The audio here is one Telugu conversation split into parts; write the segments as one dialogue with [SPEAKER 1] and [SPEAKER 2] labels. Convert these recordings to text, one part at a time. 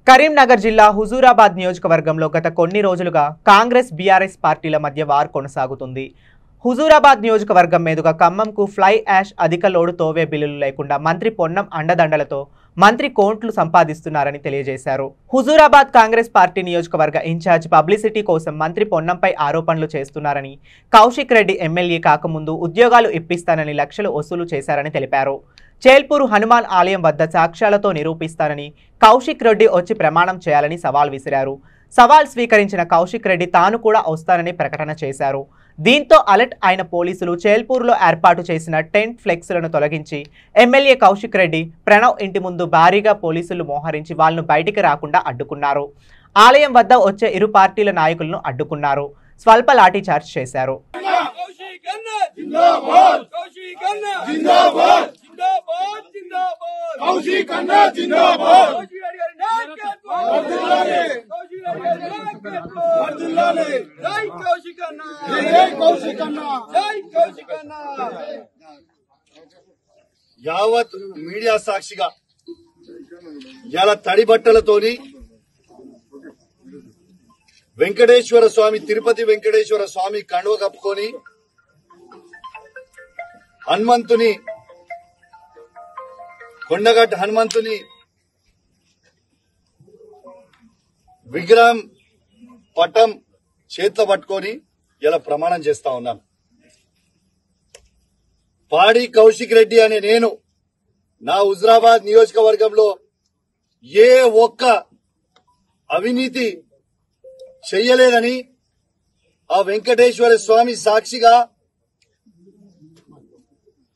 [SPEAKER 1] కరీంనగర్ జిల్లా హుజూరాబాద్ నియోజకవర్గంలో గత కొన్ని రోజులుగా కాంగ్రెస్ బీఆర్ఎస్ పార్టీల మధ్య వార్ కొనసాగుతుంది. హుజూరాబాద్ నియోజకవర్గం మీదుగా ఖమ్మంకు ఫ్లై యాష్ అధిక లోడు తోవే బిల్లులు లేకుండా మంత్రి పొన్నం అండదండలతో మంత్రి కోంట్లు సంపాదిస్తున్నారని తెలియజేశారు. హుజూరాబాద్ కాంగ్రెస్ పార్టీ నియోజకవర్గ ఇన్ఛార్జ్ పబ్లిసిటీ కోసం మంత్రి పొన్నంపై ఆరోపణలు చేస్తున్నారని, కౌశిక్ రెడ్డి ఎమ్మెల్యే కాకముందు ఉద్యోగాలు ఇప్పిస్తానని లక్షలు వసూలు చేశారని తెలిపారు. చేల్పూరు హనుమాన్ ఆలయం వద్ద సాక్ష్యాలతో నిరూపిస్తానని కౌశిక్ రెడ్డి వచ్చి ప్రమాణం చేయాలని సవాల్ విసిరారు. సవాల్ స్వీకరించిన కౌశిక్ రెడ్డి తాను కూడా వస్తానని ప్రకటన చేశారు. దీంతో అలర్ట్ అయిన పోలీసులు చేల్పూరులో ఏర్పాటు చేసిన టెంట్ ఫ్లెక్స్లను తొలగించి ఎమ్మెల్యే కౌశిక్ రెడ్డి, ప్రణవ్ ఇంటి ముందు భారీగా పోలీసులు మోహరించి వాళ్ళను బయటికి రాకుండా అడ్డుకున్నారు. ఆలయం వద్ద వచ్చే ఇరు పార్టీల నాయకులను అడ్డుకున్నారు. స్వల్ప లాఠీచార్జ్ చేశారు.
[SPEAKER 2] యావత్ మీడియా సాక్షిగా ఇలా తడి బట్టలతోని వెంకటేశ్వర స్వామి, తిరుపతి వెంకటేశ్వర స్వామి కండువ కప్పుకొని హనుమంతుని, కొండగట్టు హనుమంతుని విగ్రహం పటం చేతిలో పట్టుకొని ఇలా ప్రమాణం చేస్తా ఉన్నాను. పాడి కౌశిక్ రెడ్డి అనే నేను నా హుజూరాబాద్ నియోజకవర్గంలో ఏ ఒక్క అవినీతి చెయ్యలేదని ఆ వెంకటేశ్వర స్వామి సాక్షిగా,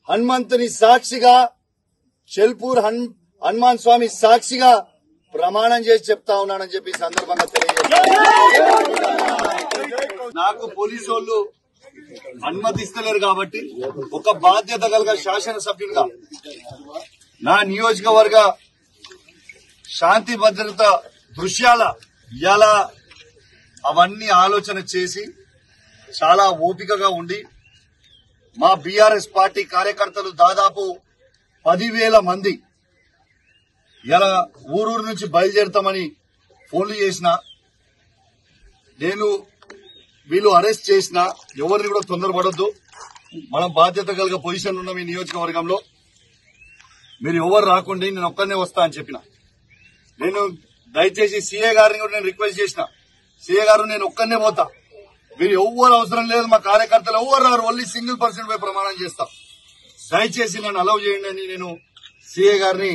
[SPEAKER 2] హనుమంతుని సాక్షిగా, చెల్పూర్ హనుమాన్ స్వామి సాక్షిగా ప్రమాణం చేసి చెప్తా ఉన్నానని చెప్పి సందర్భంగా తెలియజేస్తాను. నాకు పోలీసు వాళ్ళు అనుమతిస్తలేరు కాబట్టి ఒక బాధ్యత కలిగిన శాసనసభ్యులుగా నా నియోజకవర్గ శాంతి భద్రత దృశ్యాల ఇలా అవన్నీ ఆలోచన చేసి చాలా ఓపికగా ఉండి మా బీఆర్ఎస్ పార్టీ కార్యకర్తలు దాదాపు 10,000 మంది ఇలా ఊరూరు నుంచి బయలుదేరుతామని ఫోన్లు చేసిన, నేను వీళ్ళు అరెస్ట్ చేసిన ఎవరిని కూడా తొందరపడొద్దు, మనం బాధ్యత కలిగిన పొజిషన్ ఉన్నాం ఈ నియోజకవర్గంలో, మీరు ఎవరు రాకుండా నేను ఒక్కనే వస్తా అని చెప్పిన. నేను దయచేసి సీఏ గారిని కూడా నేను రిక్వెస్ట్ చేసిన, సీఏ గారు నేను ఒక్కనే పోతా, మీరు ఎవ్వరు అవసరం లేదు, మా కార్యకర్తలు ఎవ్వరు రారు, ఓన్లీ సింగిల్ పర్సన్ పై ప్రమాణం చేస్తా, దయచేసి నన్ను అలౌ చేయండి అని నేను సీఏ గారిని,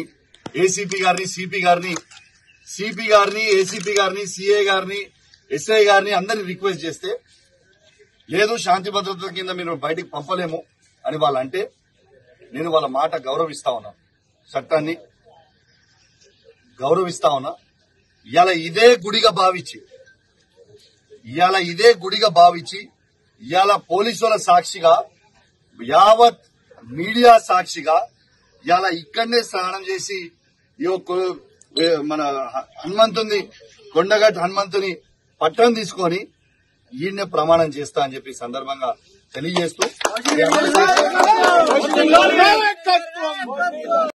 [SPEAKER 2] ఏసీపీ గారిని, సిపి గారిని, సిపి గారిని, ఏసీపీ గారిని, సీఏ గారిని, ఎస్ఐ గారిని అందరినీ రిక్వెస్ట్ చేస్తే, లేదు శాంతి భద్రతల కింద మీరు బయటికి పంపలేము అని వాళ్ళంటే నేను వాళ్ళ మాట గౌరవిస్తా ఉన్నా, చట్టాన్ని గౌరవిస్తా ఉన్నా. ఇలా ఇదే గుడిగా భావించి ఇవాళ పోలీసుల సాక్షిగా, యావత్ మీడియా సాక్షిగా ఇలా ఇక్కడనే స్నానం చేసి మన హనుమంతుని, కొండగట్టు హనుమంతుని పట్టం తీసుకొని ఈయన్నే ప్రమాణం చేస్తా అని చెప్పి సందర్భంగా తెలియజేస్తూ